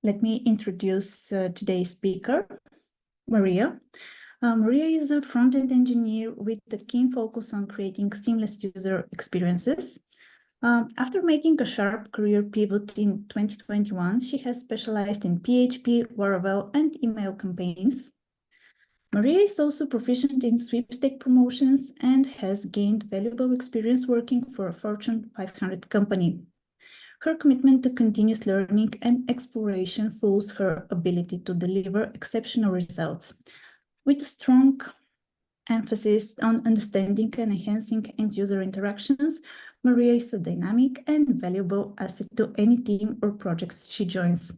Let me introduce today's speaker, Mariya. Mariya is a front-end engineer with a keen focus on creating seamless user experiences. After making a sharp career pivot in 2021, she has specialized in PHP, Laravel, and email campaigns. Mariya is also proficient in sweepstake promotions and has gained valuable experience working for a Fortune 500 company. Her commitment to continuous learning and exploration fuels her ability to deliver exceptional results. With a strong emphasis on understanding and enhancing end-user interactions, Mariya is a dynamic and valuable asset to any team or projects she joins.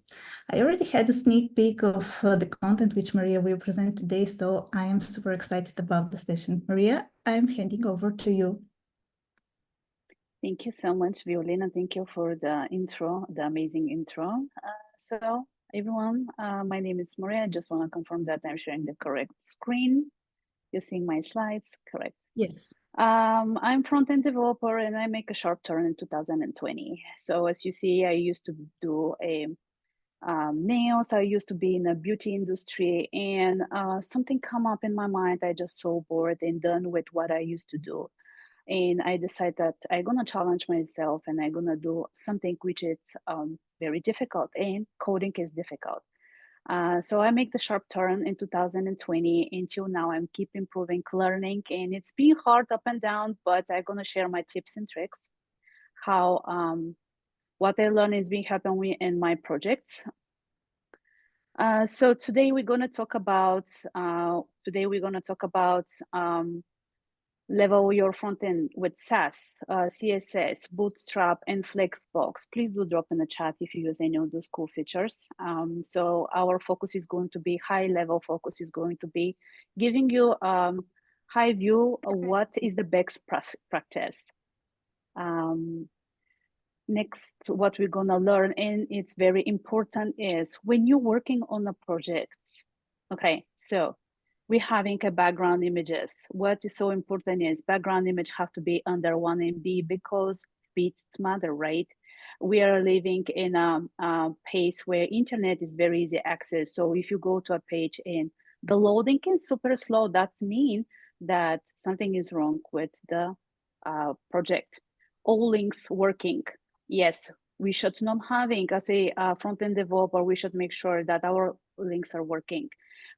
I already had a sneak peek of the content which Mariya will present today, so I am super excited about the session. Mariya, I am handing over to you. Thank you so much, Violina. Thank you for the intro, the amazing intro. So everyone, my name is Mariya. I just want to confirm that I'm sharing the correct screen. You're seeing my slides, correct? Yes. I'm front-end developer and I make a sharp turn in 2020. So as you see, I used to do nails. I used to be in the beauty industry, and something come up in my mind. I just so bored and done with what I used to do. And I decided that I'm gonna challenge myself and I'm gonna do something which is very difficult, and coding is difficult. So I make the sharp turn in 2020. Until now, I'm keep improving, learning, and it's been hard up and down, but I'm gonna share my tips and tricks, how what I learned is being helping me in my projects. So today we're gonna talk about level your front end with Sass, CSS, Bootstrap, and Flexbox. Please do drop in the chat if you use any of those cool features. So our focus is going to be high level focus is going to be giving you high view of what is the best practice. Next, what we're gonna learn, and it's very important, is when you're working on a project. Okay, so we're having a background images. What is so important is background image have to be under 1 MB because speeds matter, right? We are living in a pace where internet is very easy access. So if you go to a page and the loading is super slow, that means that something is wrong with the project. All links working. Yes, we should not having, as a front-end developer, we should make sure that our links are working.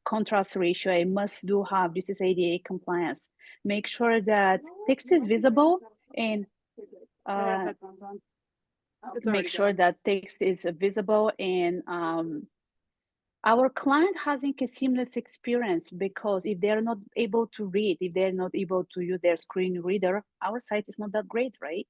Contrast ratio, I must do have, this is ADA compliance. Make sure that text is visible and make sure that text is visible, and our client having a seamless experience, because if they're not able to read, if they're not able to use their screen reader, our site is not that great, right?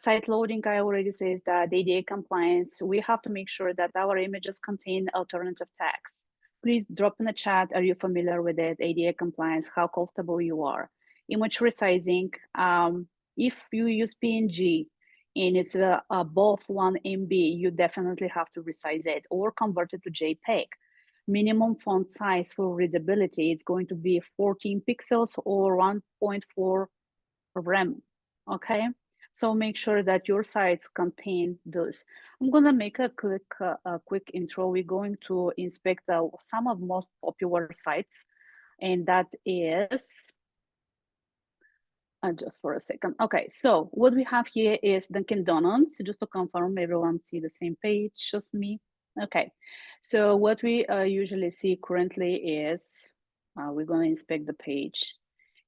Site loading, I already says that ADA compliance, we have to make sure that our images contain alternative tags. Please drop in the chat, are you familiar with it? ADA compliance, how comfortable you are. Image resizing, if you use PNG and it's above 1 MB, you definitely have to resize it or convert it to JPEG. Minimum font size for readability, it's going to be 14 pixels or 1.4 rem, okay? So make sure that your sites contain those. I'm gonna make a quick intro. We're going to inspect some of most popular sites, and that is, just for a second. Okay, so what we have here is Dunkin' Donuts, just to confirm everyone see the same page, just me. Okay, so what we usually see currently is, we're gonna inspect the page,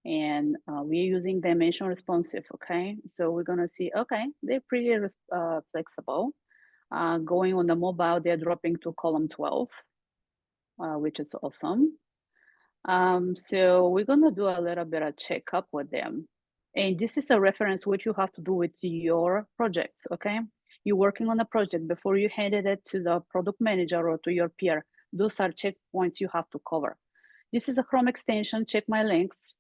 and we're using dimension responsive, okay? So we're gonna see, okay, they're pretty flexible. Going on the mobile, they're dropping to column 12, which is awesome. So we're gonna do a little bit of checkup with them. And this is a reference what you have to do with your projects, okay? You're working on a project before you handed it to the product manager or to your peer. Those are checkpoints you have to cover. This is a Chrome extension, check my links,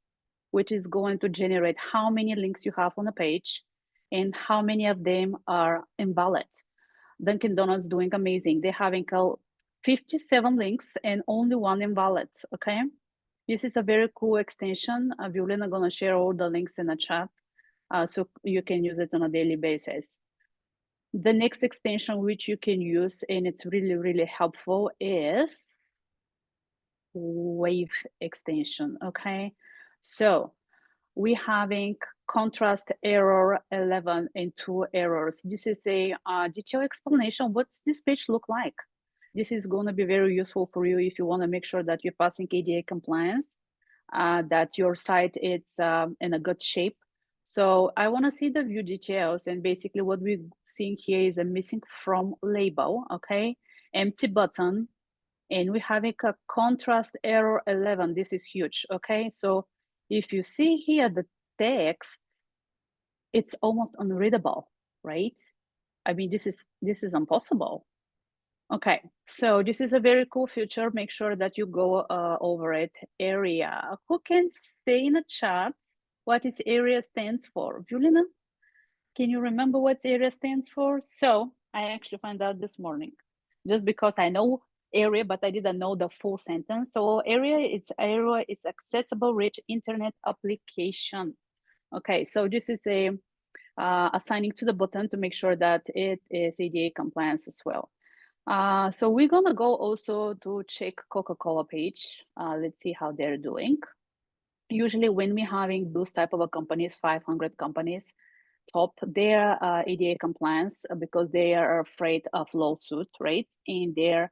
which is going to generate how many links you have on a page and how many of them are invalid. Dunkin' Donuts doing amazing. They're having 57 links and only 1 invalid, okay? This is a very cool extension. Violina gonna share all the links in the chat so you can use it on a daily basis. The next extension which you can use, and it's really, really helpful, is wave extension, okay? So we having contrast error 11 and 2 errors. This is a detailed explanation. What's this page look like? This is going to be very useful for you if you want to make sure that you're passing ADA compliance, that your site is in a good shape. So I want to see the view details, and basically what we're seeing here is a missing from label, okay? Empty button, and we're having a contrast error 11. This is huge, okay? So if you see here the text, it's almost unreadable, right? I mean, this is impossible. Okay, so this is a very cool feature. Make sure that you go over it. Area. Who can say in the chat what its area stands for? Violina, can you remember what area stands for? So I actually found out this morning, just because I know area, but I didn't know the full sentence. So area is accessible rich internet application. Okay, so this is a assigning to the button to make sure that it is ADA compliance as well. So we're gonna go also to check Coca-Cola page. Let's see how they're doing. Usually when we're having those type of companies, 500 companies, top their ADA compliance because they are afraid of lawsuit, right? And they're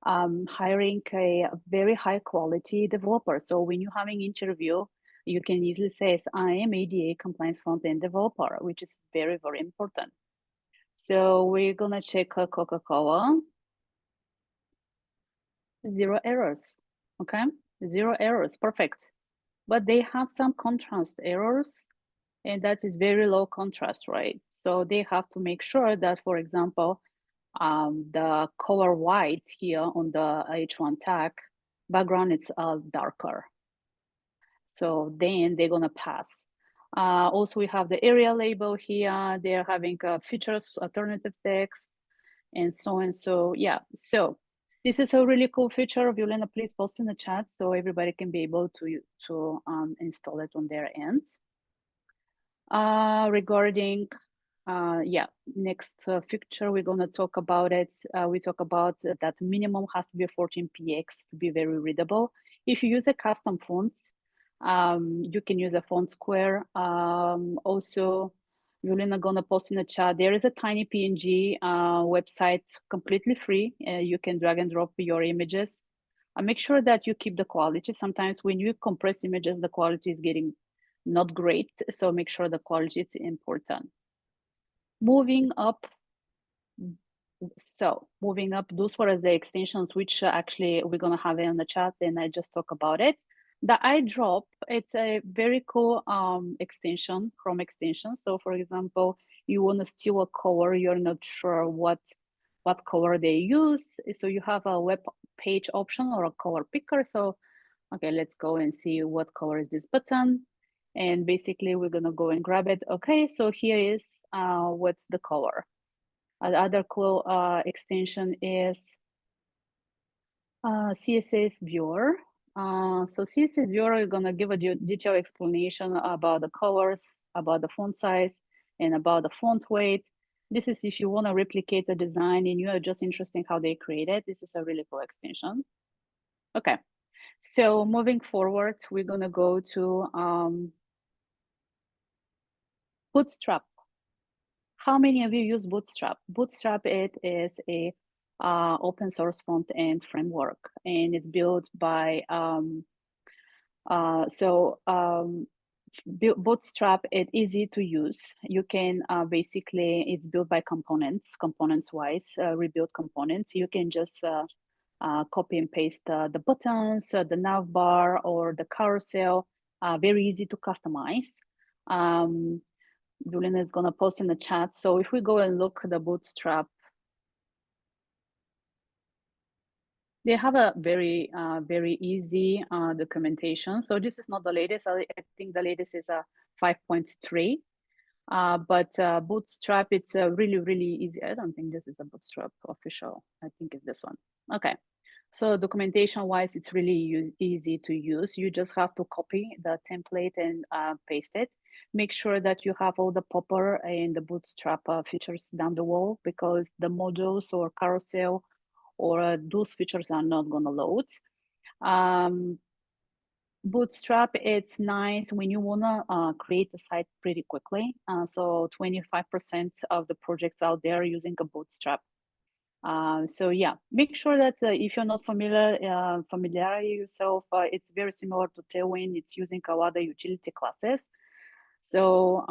hiring a very high quality developer. So when you're having interview, you can easily say, I am ADA compliance front-end developer, which is very, very important. So we're gonna check Coca-Cola. 0 errors, okay? 0 errors, perfect. But they have some contrast errors, and that is very low contrast, right? So they have to make sure that, for example, the color white here on the H1 tag background is darker. So then they're gonna pass. Also, we have the area label here. They're having features, alternative text, and so on. So yeah, so this is a really cool feature. Violina, please post in the chat so everybody can be able to install it on their end. Regarding, yeah, next feature, we're gonna talk about it. We talk about that minimum has to be 14px to be very readable. If you use a custom fonts, you can use a font square. Also, Violina gonna post in the chat. There is a tiny PNG website, completely free. You can drag and drop your images. Make sure that you keep the quality. Sometimes when you compress images, the quality is getting not great. So make sure the quality is important. Moving up. So moving up, those were the extensions, which actually we're gonna have it in the chat, and I just talk about it. The eyedrop, it's a very cool extension, Chrome extension. So for example, you want to steal a color, you're not sure what color they use. So you have a web page option or a color picker. So, okay, let's go and see what color is this button. And basically we're gonna go and grab it. Okay, so here is what's the color. The other cool extension is CSS viewer. So CSS viewer is gonna give a detailed explanation about the colors, about the font size, and about the font weight. This is if you want to replicate the design and you are just interested in how they create it. This is a really cool extension. Okay, so moving forward, we're gonna go to Bootstrap. How many of you use Bootstrap? Bootstrap, it is a open source front-end framework, and it's built by Bootstrap. It's easy to use. You can basically, it's built by components wise, rebuild components. You can just copy and paste the buttons, the nav bar, or the carousel. Very easy to customize. Violina is gonna post in the chat. So if we go and look at the Bootstrap, they have a very, very easy documentation. So this is not the latest. I think the latest is a 5.3. But Bootstrap, it's really, really easy. I don't think this is a Bootstrap official. I think it's this one. Okay. So documentation-wise, it's really easy to use. You just have to copy the template and paste it. Make sure that you have all the popper and the Bootstrap features down the wall, because the modules or carousel or those features are not going to load. Bootstrap, it's nice when you want to create a site pretty quickly. So 25% of the projects out there are using a Bootstrap. So yeah, make sure that if you're not familiar yourself, it's very similar to Tailwind. It's using a lot of utility classes. So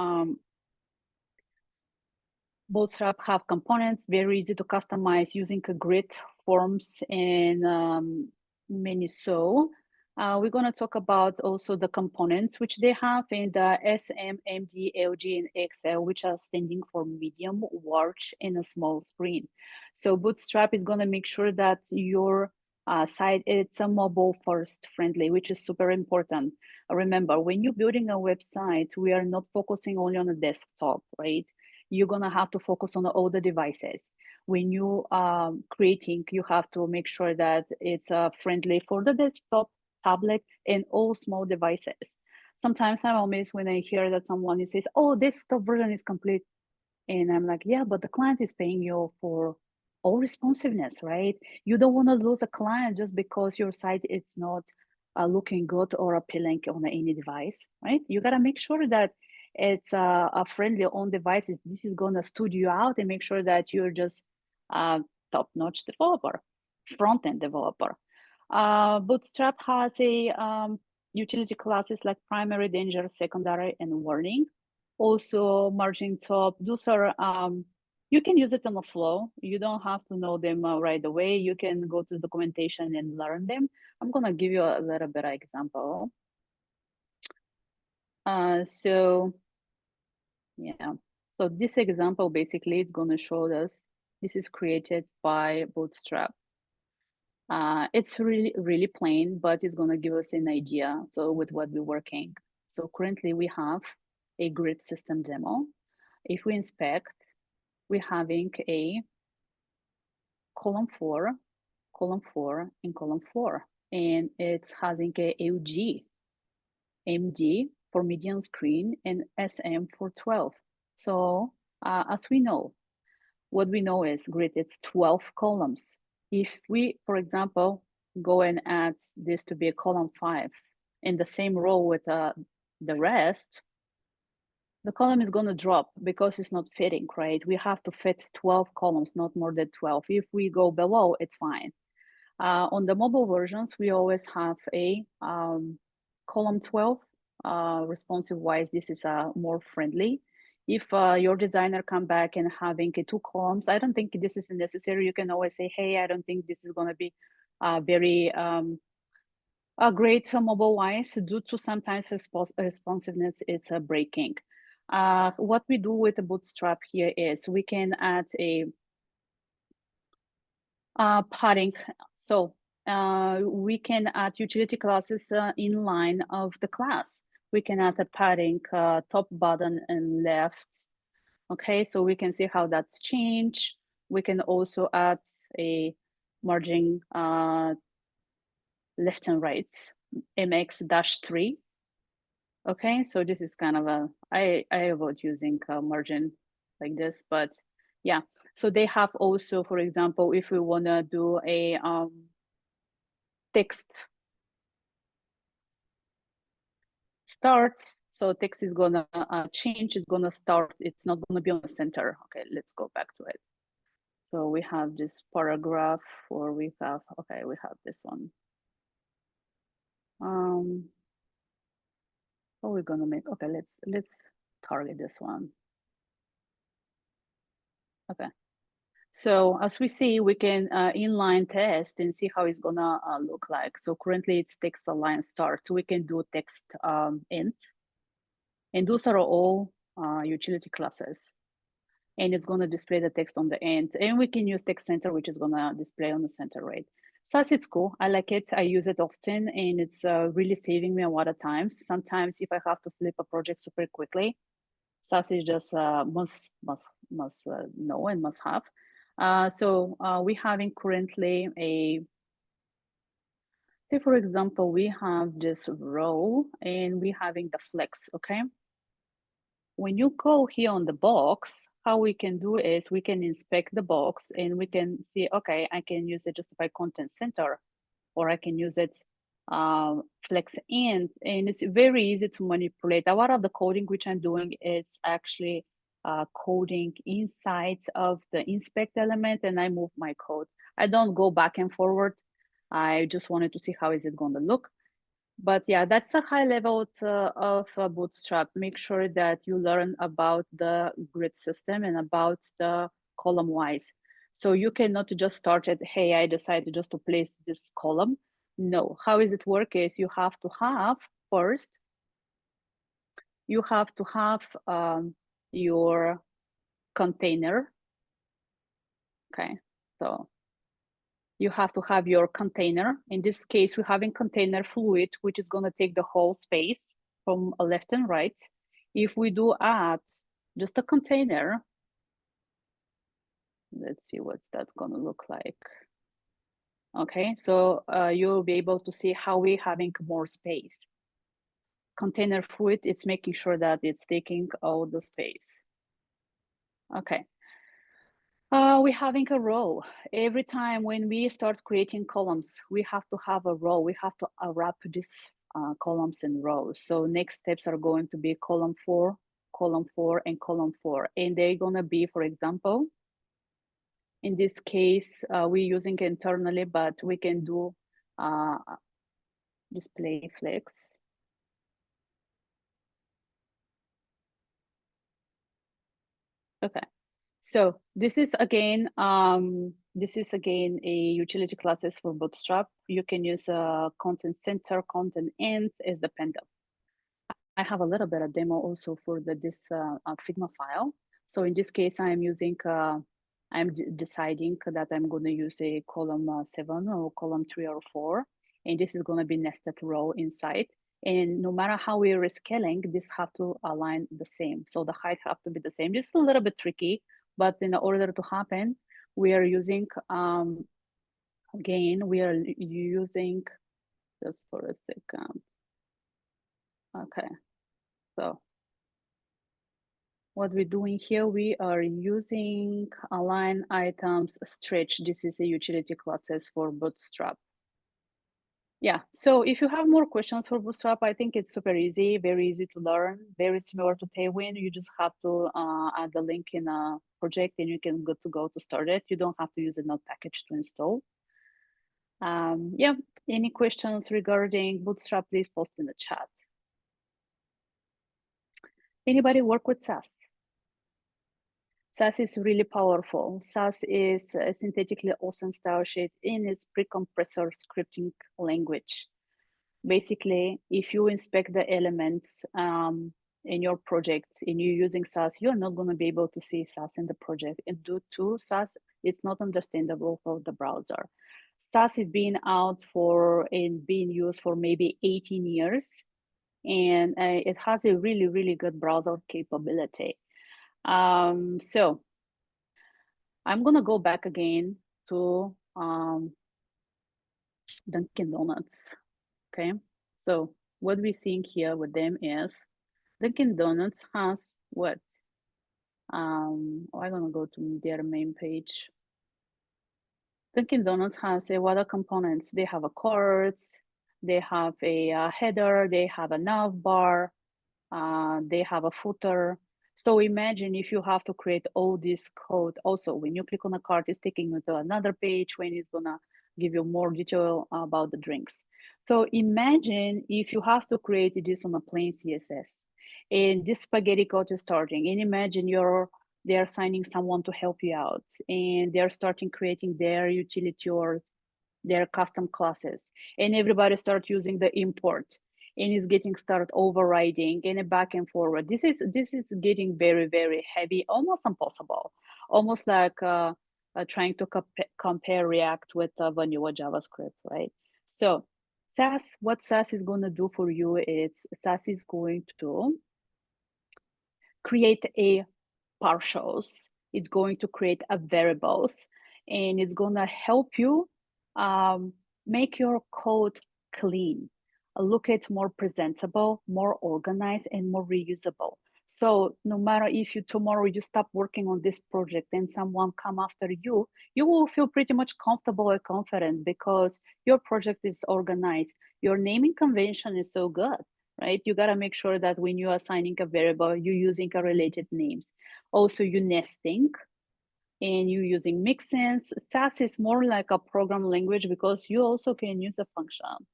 Bootstrap have components, very easy to customize using a grid, forms, and many so. We're going to talk about also the components which they have in the SM, MD, LG, and XL, which are standing for medium, large, and a small screen. So Bootstrap is going to make sure that your site it's a mobile first friendly, which is super important. Remember, when you're building a website, we are not focusing only on the desktop, right? You're going to have to focus on all the devices. When you are creating, you have to make sure that it's friendly for the desktop, tablet, and all small devices. Sometimes I'm amazed when I hear that someone says, oh, desktop version is complete. And I'm like, yeah, but the client is paying you for all responsiveness, right? You don't want to lose a client just because your site is not looking good or appealing on any device, right? You got to make sure that it's a friendly on devices. This is going to studio you out and make sure that you're just a top-notch developer, front-end developer. Bootstrap has a utility classes like primary, danger, secondary, and warning. Also, margin top. Those are you can use it on the flow. You don't have to know them right away. You can go to the documentation and learn them. I'm gonna give you a little bit of example. So yeah, so this example basically is gonna show us this is created by Bootstrap. It's really plain, but it's gonna give us an idea. So with what we're working. So currently we have a grid system demo. If we inspect, we're having a column 4, and column 4, and it's having a LG, MD for medium screen, and SM for 12. So as we know, what we know is grid, it's 12 columns. If we, for example, go and add this to be a column 5 in the same row with the rest, the column is going to drop because it's not fitting, right? We have to fit 12 columns, not more than 12. If we go below, it's fine. On the mobile versions, we always have a column 12. Responsive-wise, this is more friendly. If your designer come back and having 2 columns, I don't think this is necessary. You can always say, hey, I don't think this is going to be very great mobile-wise. Due to sometimes responsiveness, it's breaking. What we do with the Bootstrap here is we can add a padding. So we can add utility classes in line of the class. We can add a padding top, bottom, and left. Okay, so we can see how that's changed. We can also add a margin left and right, MX-3. Okay, so this is kind of I avoid using margin like this, but yeah. So they have also, for example, if we want to do a text start, so text is gonna change, it's gonna start, it's not gonna be on the center. Okay, let's go back to it. So we have this paragraph, or we have, okay, we have this one. What we're gonna make, okay, let's target this one. Okay. So as we see, we can inline test and see how it's gonna look like. So currently it's text align start. We can do text int, and those are all utility classes. And it's gonna display the text on the end. And we can use text center, which is gonna display on the center, right? Sass, it's cool. I like it. I use it often, and it's really saving me a lot of times. Sometimes if I have to flip a project super quickly, Sass is just must know and must have. So we're having currently a say, for example, we have this row and we're having the flex, okay? When you go here on the box, how we can do is we can inspect the box and we can see, okay, I can use it justify content center, or I can use it flex in, and it's very easy to manipulate. A lot of the coding which I'm doing is actually coding inside of the inspect element, and I move my code. I don't go back and forward. I just wanted to see how is it going to look. But yeah, that's a high level of Bootstrap. Make sure that you learn about the grid system and about the column wise. So you cannot just start at, hey, I decided just to place this column. No, how is it work is you have to have first, you have to have your container. Okay, so you have to have your container. In this case, we're having container fluid, which is going to take the whole space from left and right. If we do add just a container, let's see what's that going to look like. Okay, so you'll be able to see how we're having more space. Container fluid, it's making sure that it's taking all the space. Okay. We're having a row. Every time when we start creating columns, we have to have a row. We have to wrap these columns in rows. So next steps are going to be column 4, and column 4. And they're going to be, for example, in this case, we're using it internally, but we can do display flex. Okay. So this is again a utility classes for Bootstrap. You can use content center, content end as dependent. I have a little bit of demo also for this Figma file. So in this case, I'm using I'm deciding that I'm going to use a column 7 or column 3 or 4, and this is going to be nested row inside. And no matter how we're scaling, this have to align the same. So the height have to be the same. This is a little bit tricky, but in order to happen, we are using, again, we are using, just for a second. Okay, so what we're doing here, we are using align items stretch. This is a utility classes for Bootstrap. Yeah, so if you have more questions for Bootstrap, I think it's super easy, very easy to learn, very similar to Tailwind. You just have to add the link in a project and you can good to go to start it. You don't have to use a node package to install. Yeah, any questions regarding Bootstrap, please post in the chat. Anybody work with Sass? Sass is really powerful. Sass is a synthetically awesome style sheet in its pre-compressor scripting language. Basically, if you inspect the elements in your project and you're using Sass, you're not going to be able to see Sass in the project. And due to Sass, it's not understandable for the browser. Sass is being out for and being used for maybe 18 years. And it has a really, really good browser capability. So I'm going to go back again to Dunkin' Donuts. Okay, so what we're seeing here with them is Dunkin' Donuts has what? I'm gonna go to their main page. Dunkin' Donuts has a what are components? They have a cards, they have a header, they have a nav bar, they have a footer. So imagine if you have to create all this code. Also, when you click on a card, it's taking you to another page when it's gonna give you more detail about the drinks. So imagine if you have to create this on a plain CSS and this spaghetti code is starting, and imagine they're assigning someone to help you out and they're starting creating their utility or their custom classes, and everybody start using the import and is getting started overriding and back and forward. This is getting very, very heavy, almost impossible, almost like trying to compare React with vanilla JavaScript, right? So Sass, what Sass is going to do for you is Sass is going to create a partials. It's going to create a variables, and it's going to help you make your code clean, look at more presentable, more organized, and more reusable. So no matter if you tomorrow you stop working on this project and someone come after you, you will feel pretty much comfortable and confident because your project is organized. Your naming convention is so good, right? You got to make sure that when you are assigning a variable, you're using a related names. Also, you nesting and you using Mixins. Sass is more like a program language because you also can use a function.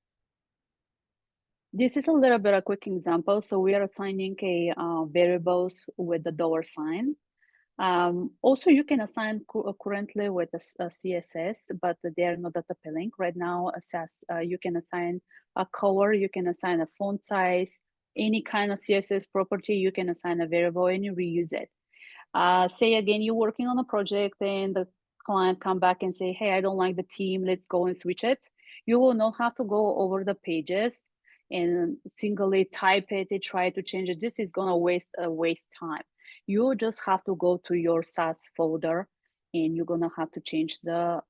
This is a little bit a quick example. So we are assigning a variables with the $sign. Also, you can assign currently with a CSS, but they are not that appealing right now. Sass, you can assign a color, you can assign a font size, any kind of CSS property, you can assign a variable and you reuse it. Say again, you're working on a project and the client come back and say, hey, I don't like the theme, let's go and switch it. You will not have to go over the pages and singly type it and try to change it. This is gonna waste time. You just have to go to your Sass folder and you're gonna have to change the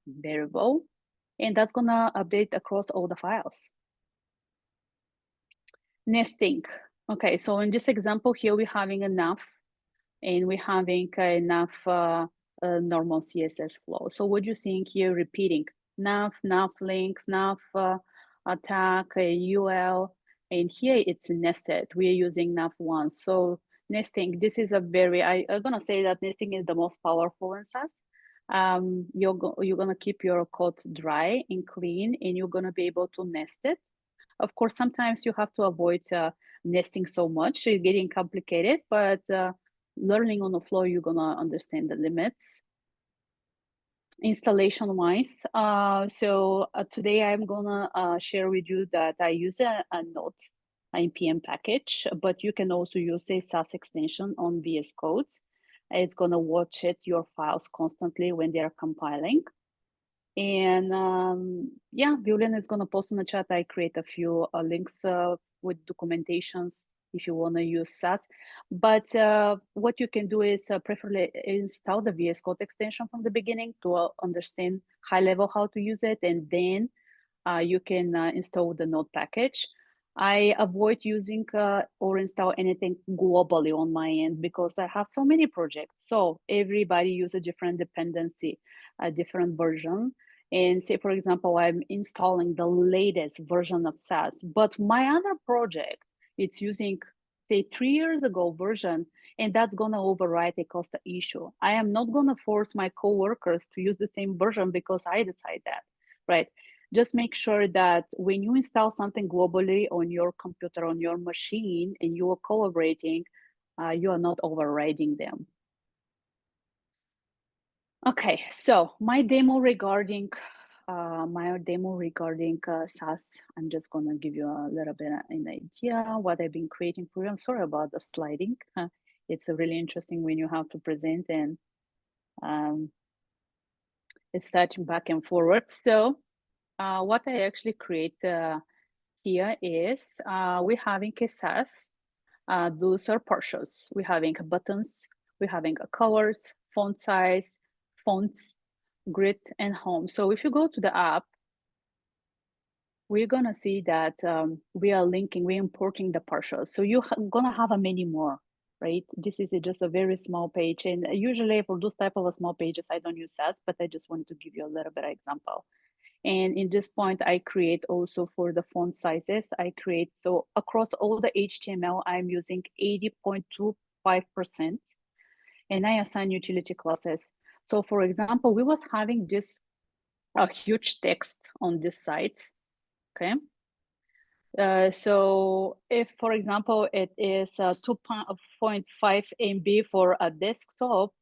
variable, and that's gonna update across all the files. Nesting. Okay, so in this example here, we're having enough and we're having enough normal CSS flow. So what you're seeing here, repeating nav links, nav attack, UL, and here it's nested. We're using nav once. So nesting, this is a very, I'm gonna say that nesting is the most powerful in Sass. You're gonna keep your code dry and clean, and you're gonna be able to nest it. Of course, sometimes you have to avoid nesting so much, it's getting complicated, but learning on the floor, you're gonna understand the limits. Installation wise, today I'm gonna share with you that I use a Node npm package, but you can also use a Sass extension on VS Code. It's gonna watch your files constantly when they are compiling. And yeah, Violina is gonna post in the chat. I create a few links with documentations if you want to use Sass. But what you can do is preferably install the VS Code extension from the beginning to understand high level how to use it, and then you can install the Node package. I avoid using or install anything globally on my end because I have so many projects. So everybody uses a different dependency, a different version. And say, for example, I'm installing the latest version of Sass, but my other project, it's using, say, 3 years ago version, and that's gonna override a cost issue. I am not gonna force my coworkers to use the same version because I decide that, right? Just make sure that when you install something globally on your computer, on your machine, and you are collaborating, you are not overriding them. Okay, so my demo regarding Sass, I'm just gonna give you a little bit an idea what I've been creating for you. I'm sorry about the sliding. It's really interesting when you have to present and it's starting back and forward. So what I actually create here is we're having a Sass. Those are partials. We're having buttons, we're having colors, font size, fonts, grid, and home. So if you go to the app, we're gonna see that we are linking, we're importing the partials. So you're gonna have many more, right? This is just a very small page. And usually for those type of small pages, I don't use Sass, but I just wanted to give you a little bit of example. And in this point, I create also for the font sizes, I create, so across all the HTML, I'm using 80.25%, and I assign utility classes. So for example, we was having this a huge text on this site, okay? So if, for example, it is 2.5 MB for a desktop,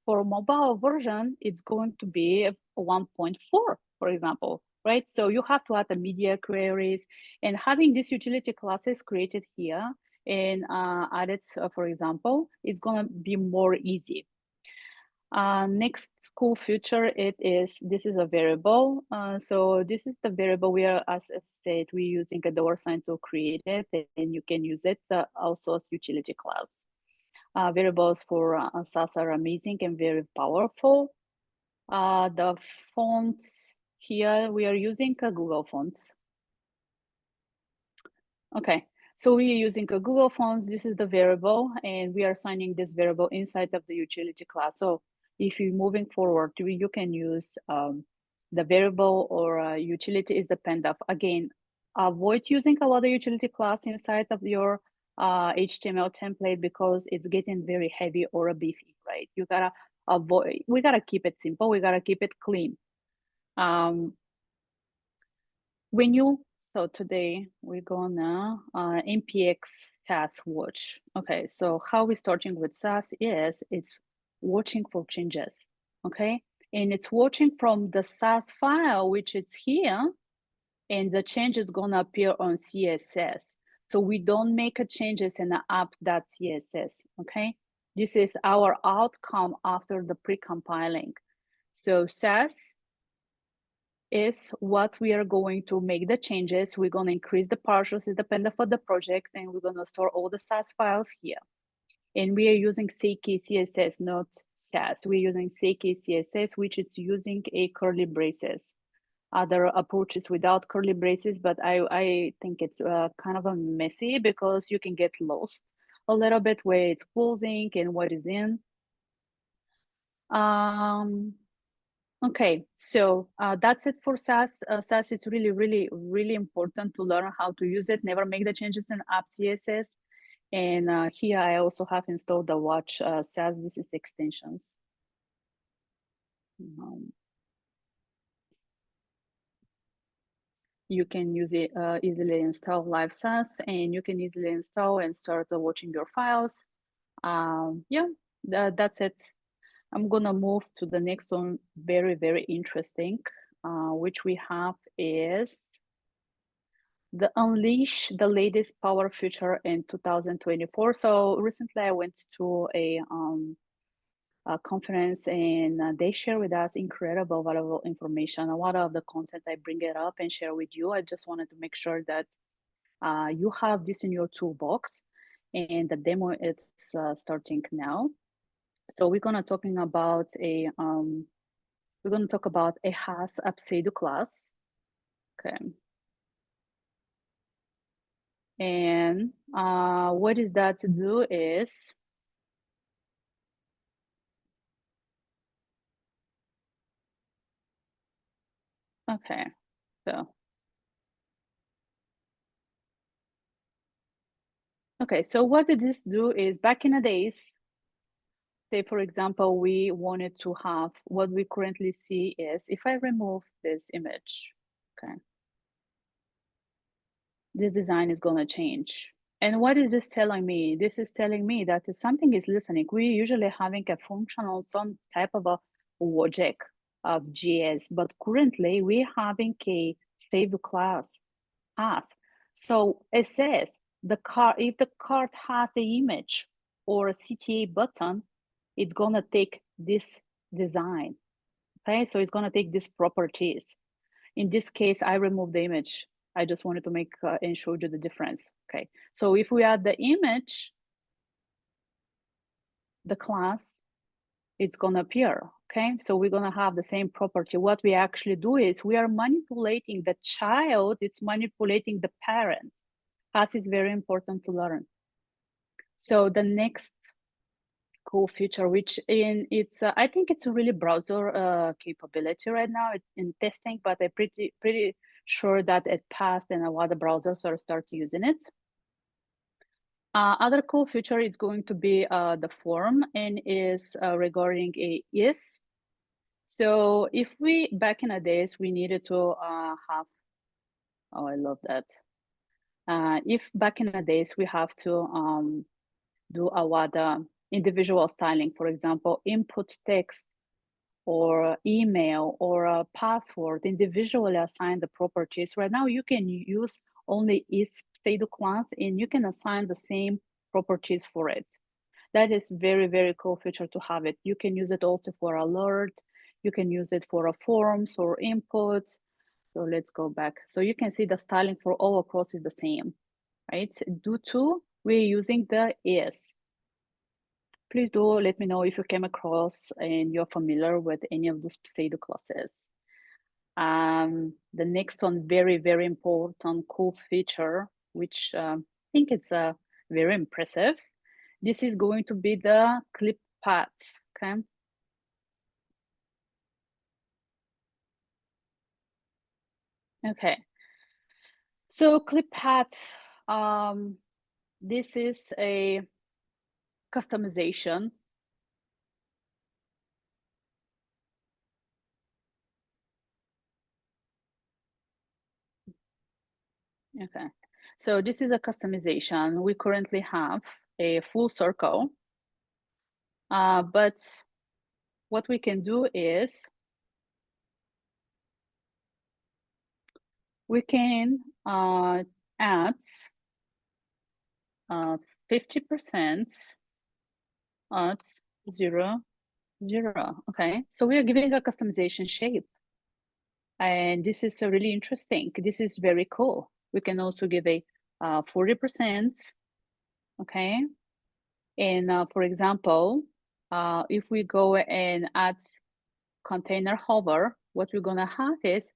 for a mobile version, it's going to be 1.4, for example, right? So you have to add the media queries, and having these utility classes created here and added, for example, it's gonna be more easy. Next cool feature, this is a variable. So this is the variable we are, as I said, we're using a $sign to create it, and you can use it also as utility class. Variables for Sass are amazing and very powerful. The fonts here, we are using Google fonts. Okay, so we are using a Google Fonts. This is the variable, and we are assigning this variable inside of the utility class. So if you're moving forward, you can use the variable or utility is dependent. Again, avoid using a lot of utility class inside of your HTML template because it's getting very heavy or beefy, right? You gotta avoid. We gotta keep it simple. We gotta keep it clean. So today we're gonna npx Sass watch. Okay, so how we're starting with Sass is it's watching for changes, okay? And it's watching from the Sass file, which is here, and the change is gonna appear on CSS. So we don't make a changes in the app.css, okay? This is our outcome after the pre-compiling. So Sass is what we are going to make the changes. We're going to increase the partials independent of the projects, and we're going to store all the Sass files here. And we are using Seiki CSS, not Sass. We're using Seiki CSS, which is using a curly braces. Other approaches without curly braces, but I think it's kind of a messy because you can get lost a little bit where it's closing and what is in. Okay, so that's it for Sass. Sass is really, really, really important to learn how to use it. Never make the changes in app CSS. And here I also have installed the watch Sass. This is extensions. You can use it easily install live Sass, and you can easily install and start watching your files. Yeah, that's it. I'm gonna move to the next one, very, very interesting, which we have is the unleash the latest power feature in 2024. So recently I went to a conference, and they share with us incredible, valuable information. A lot of the content I bring it up and share with you. I just wanted to make sure that you have this in your toolbox, and the demo is starting now. So we're gonna talk about a Haas pseudo class. Okay. And what is that to do is okay. So okay, so what did this do is back in the days, say for example, we wanted to have what we currently see is if I remove this image, okay, this design is gonna change. And what is this telling me? This is telling me that something is listening. We're usually having a functional, some type of a logic of JS, but currently we're having a save class as. So it says if the card has an image or a CTA button, it's gonna take this design. Okay, so it's gonna take these properties. In this case, I removed the image. I just wanted to make and show you the difference. Okay, so if we add the image, the class, it's gonna appear. Okay, so we're gonna have the same property. What we actually do is we are manipulating the child, it's manipulating the parent. That is very important to learn. So the next cool feature, which I think it's a really browser capability right now. It's in testing, but I'm pretty sure that it passed and a lot of browsers are start using it. Other cool feature is going to be the form, and is regarding a is. So if we back in the days we needed to have, oh, I love that. If back in the days we have to do a lot of individual styling, for example, input text or email or a password, individually assign the properties. Right now, you can use only is pseudo class, and you can assign the same properties for it. That is very, very cool feature to have it. You can use it also for alert. You can use it for forms or inputs. So let's go back. So you can see the styling for all across is the same, right? Due to we're using the is. Please do let me know if you came across and you're familiar with any of those pseudo classes. The next one, very, very important cool feature which I think it's very impressive. This is going to be the clip path, okay? Okay, so clip path, this is a customization. Okay, so this is a customization. We currently have a full circle, but what we can do is we can add 50% at 0, 0. Okay, so we are giving a customization shape. And this is really interesting. This is very cool. We can also give a 40%, okay? And for example, if we go and add container hover, what we're gonna have is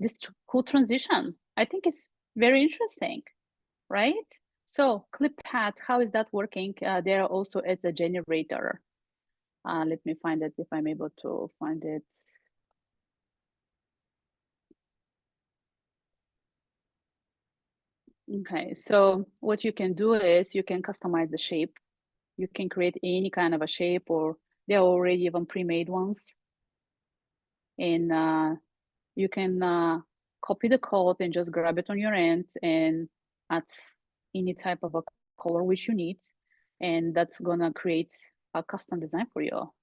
this cool transition. I think it's very interesting, right? So clip path, how is that working? There also as a generator. Let me find it if I'm able to find it. Okay, so what you can do is you can customize the shape. You can create any kind of a shape, or there are already even pre-made ones. And you can copy the code and just grab it on your end and add any type of a color which you need. And that's gonna create a custom design for you.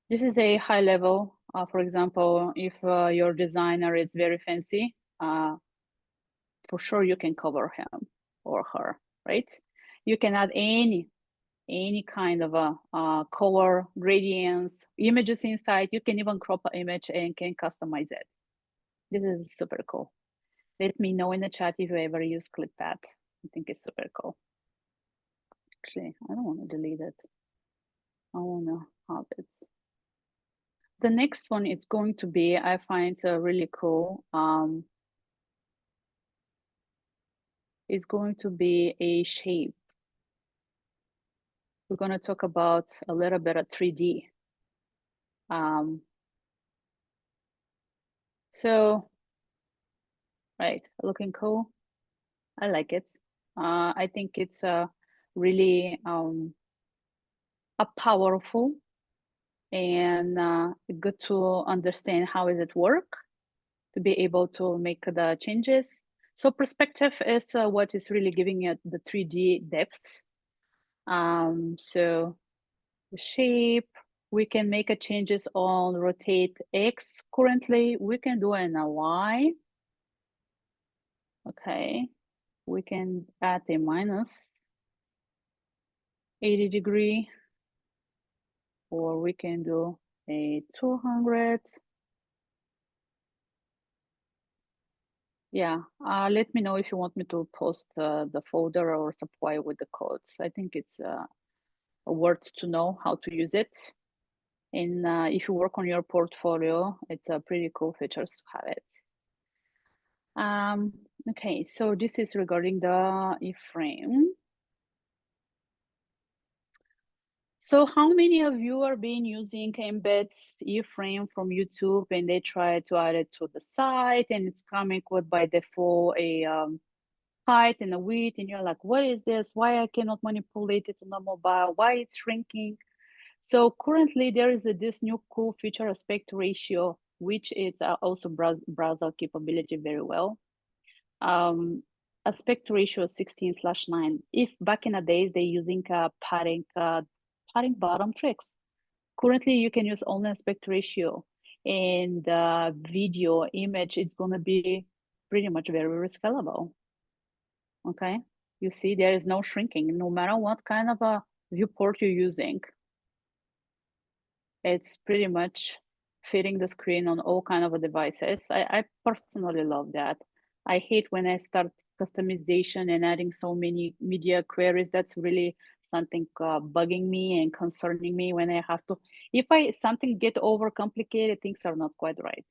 This is a high level. For example, if your designer is very fancy, for sure you can cover him or her, right? You can add any kind of a color, gradients, images inside. You can even crop an image and can customize it. This is super cool. Let me know in the chat if you ever use ClipPad. I think it's super cool. Actually, I don't want to delete it. I want to have it. The next one is going to be, I find really cool. It's going to be a shape. We're going to talk about a little bit of 3D. So, right, looking cool. I like it. I think it's really a powerful and good to understand how does it work, to be able to make the changes. So perspective is what is really giving it the 3D depth. So the shape, we can make a changes on rotate X. Currently, we can do an Y. Okay, we can add a minus 80 degree, or we can do a 200. Yeah, let me know if you want me to post the folder or supply with the codes. I think it's worth to know how to use it. And if you work on your portfolio, it's a pretty cool features to have it. Okay, so this is regarding the iframe. So how many of you are been using embeds iframe from YouTube and they try to add it to the site and it's coming with by default a height and a width, and you're like, what is this? Why I cannot manipulate it on the mobile? Why it's shrinking? So currently there is this new cool feature, aspect ratio, which is also browser capability very well. Aspect ratio 16/9. If back in the days they using padding bottom tricks, currently you can use only aspect ratio, and video image, it's gonna be pretty much very scalable. Okay, you see there is no shrinking, no matter what kind of a viewport you're using. It's pretty much fitting the screen on all kind of devices. I personally love that. I hate when I start customization and adding so many media queries. That's really something bugging me and concerning me when I have to. If something get over complicated, things are not quite right.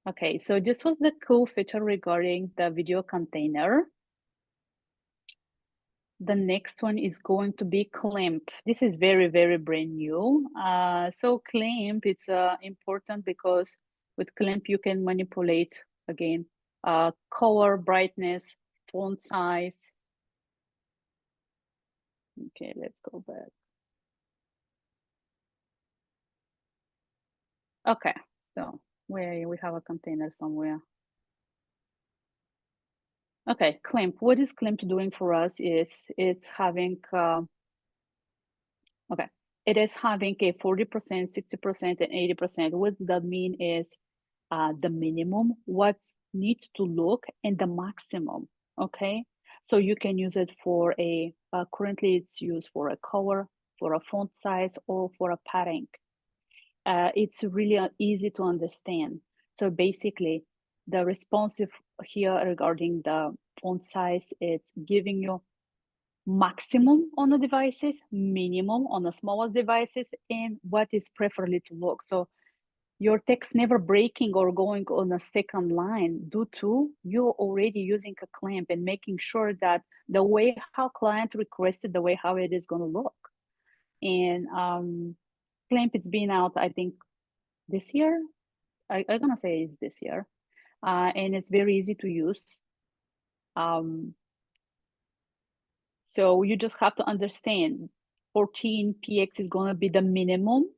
Okay, so this was the cool feature regarding the video container. The next one is going to be clamp. This is very, very brand new. So clamp, it's important because with clamp, you can manipulate, again, color, brightness, font size. Okay, let's go back. Okay, so we have a container somewhere. Okay, clamp. What is clamp doing for us is it's having, okay, it is having a 40%, 60%, and 80%. What that mean is the minimum, what needs to look, and the maximum, okay? So you can use it for currently it's used for a color, for a font size, or for a padding. It's really easy to understand. So basically, the responsive here regarding the font size, it's giving you maximum on the devices, minimum on the smallest devices, and what is preferably to look. So your text never breaking or going on a second line due to you're already using a clamp and making sure that the way how client requested, the way how it is going to look. And clamp, it's been out, I think, this year. I'm gonna say it's this year. And it's very easy to use. So you just have to understand 14 px is going to be the minimum,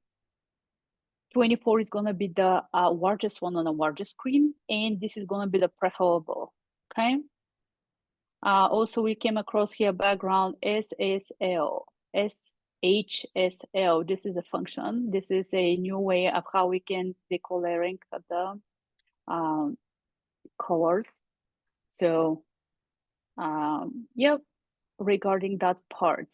24 is going to be the largest one on the largest screen, and this is going to be the preferable. Okay. Also, we came across here background SSL, SHSL. This is a function. This is a new way of how we can decoloring the colors. So, yep, regarding that part.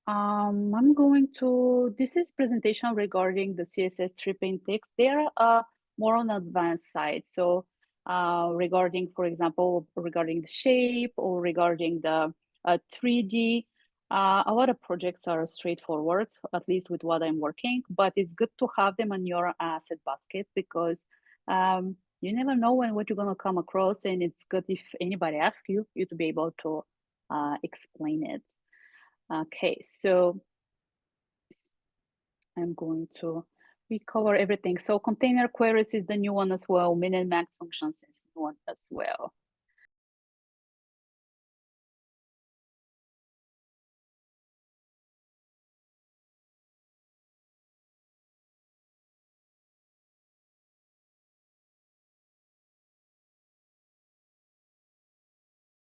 I'm going to, this is presentation regarding the CSS stripping text. They are more on advanced side. So regarding, for example, regarding the shape or regarding the 3D, a lot of projects are straightforward, at least with what I'm working, but it's good to have them on your asset basket because you never know what you're gonna come across, and it's good if anybody asks you to be able to explain it. Okay, so I'm going to recover everything. So container queries is the new one as well. Min and max functions is new one as well.